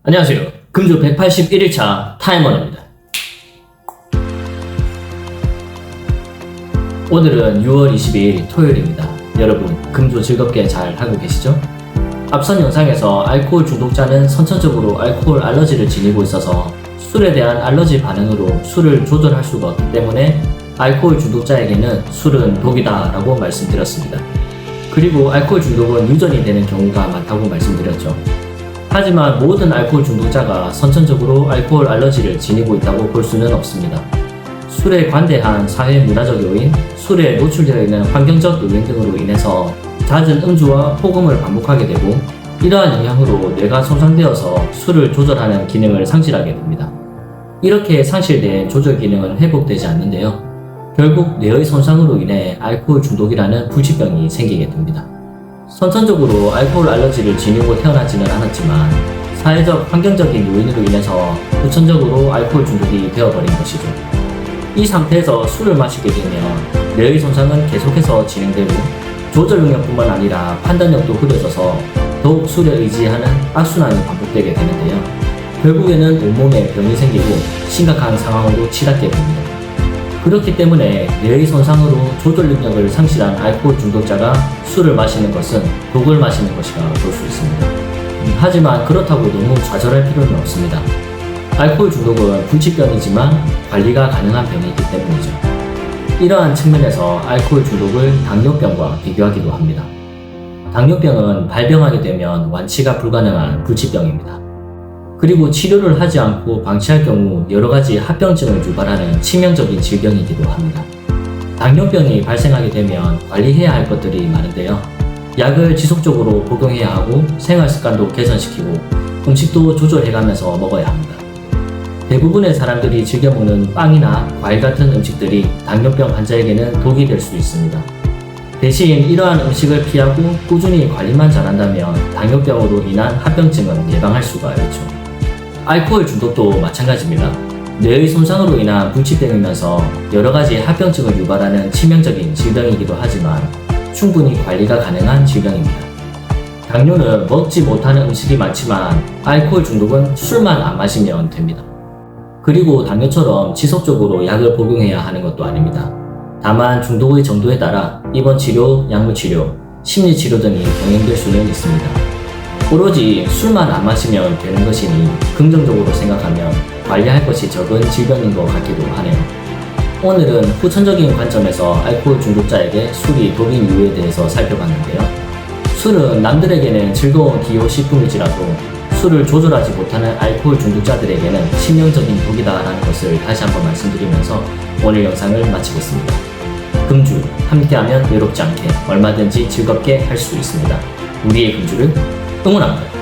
안녕하세요. 금주 181일차 타임머니입니다. 오늘은 6월 22일 토요일입니다. 여러분, 금주 즐겁게 잘 하고 계시죠? 앞선 영상에서 알코올 중독자는 선천적으로 알코올 알러지를 지니고 있어서 술에 대한 알러지 반응으로 술을 조절할 수가 없기 때문에 알코올 중독자에게는 술은 독이다 라고 말씀드렸습니다. 그리고 알코올 중독은 유전이 되는 경우가 많다고 말씀드렸죠. 하지만 모든 알코올 중독자가 선천적으로 알코올 알러지를 지니고 있다고 볼 수는 없습니다. 술에 관대한 사회 문화적 요인, 술에 노출되어 있는 환경적 요인 등으로 인해서 잦은 음주와 폭음을 반복하게 되고 이러한 영향으로 뇌가 손상되어서 술을 조절하는 기능을 상실하게 됩니다. 이렇게 상실된 조절 기능은 회복되지 않는데요. 결국 뇌의 손상으로 인해 알코올 중독이라는 불치병이 생기게 됩니다. 선천적으로 알코올 알러지를 지니고 태어나지는 않았지만 사회적 환경적인 요인으로 인해서 후천적으로 알코올 중독이 되어버린 것이죠. 이 상태에서 술을 마시게 되면 뇌의 손상은 계속해서 진행되고 조절 능력뿐만 아니라 판단력도 흐려져서 더욱 술에 의지하는 악순환이 반복되게 되는데요. 결국에는 온몸에 병이 생기고 심각한 상황으로 치닫게 됩니다. 그렇기 때문에 뇌의 손상으로 조절 능력을 상실한 알코올 중독자가 술을 마시는 것은 독을 마시는 것이라 볼 수 있습니다. 하지만 그렇다고 너무 좌절할 필요는 없습니다. 알코올 중독은 불치병이지만 관리가 가능한 병이기 때문이죠. 이러한 측면에서 알코올 중독을 당뇨병과 비교하기도 합니다. 당뇨병은 발병하게 되면 완치가 불가능한 불치병입니다. 그리고 치료를 하지 않고 방치할 경우 여러가지 합병증을 유발하는 치명적인 질병이기도 합니다. 당뇨병이 발생하게 되면 관리해야 할 것들이 많은데요. 약을 지속적으로 복용해야 하고 생활습관도 개선시키고 음식도 조절해가면서 먹어야 합니다. 대부분의 사람들이 즐겨 먹는 빵이나 과일 같은 음식들이 당뇨병 환자에게는 독이 될 수 있습니다. 대신 이러한 음식을 피하고 꾸준히 관리만 잘한다면 당뇨병으로 인한 합병증은 예방할 수가 있죠. 알코올 중독도 마찬가지입니다. 뇌의 손상으로 인한 불치병이면서 여러가지 합병증을 유발하는 치명적인 질병이기도 하지만 충분히 관리가 가능한 질병입니다. 당뇨는 먹지 못하는 음식이 많지만 알코올 중독은 술만 안 마시면 됩니다. 그리고 당뇨처럼 지속적으로 약을 복용해야 하는 것도 아닙니다. 다만 중독의 정도에 따라 입원치료, 약물치료, 심리치료 등이 병행될 수는 있습니다. 오로지 술만 안 마시면 되는 것이니 긍정적으로 생각하면 관리할 것이 적은 질병인 것 같기도 하네요. 오늘은 후천적인 관점에서 알코올 중독자에게 술이 독인 이유에 대해서 살펴봤는데요. 술은 남들에게는 즐거운 기호식품일지라도 술을 조절하지 못하는 알코올 중독자들에게는 치명적인 독이다라는 것을 다시 한번 말씀드리면서 오늘 영상을 마치겠습니다. 금주, 함께하면 외롭지 않게 얼마든지 즐겁게 할 수 있습니다. 우리의 금주를 응원합니다.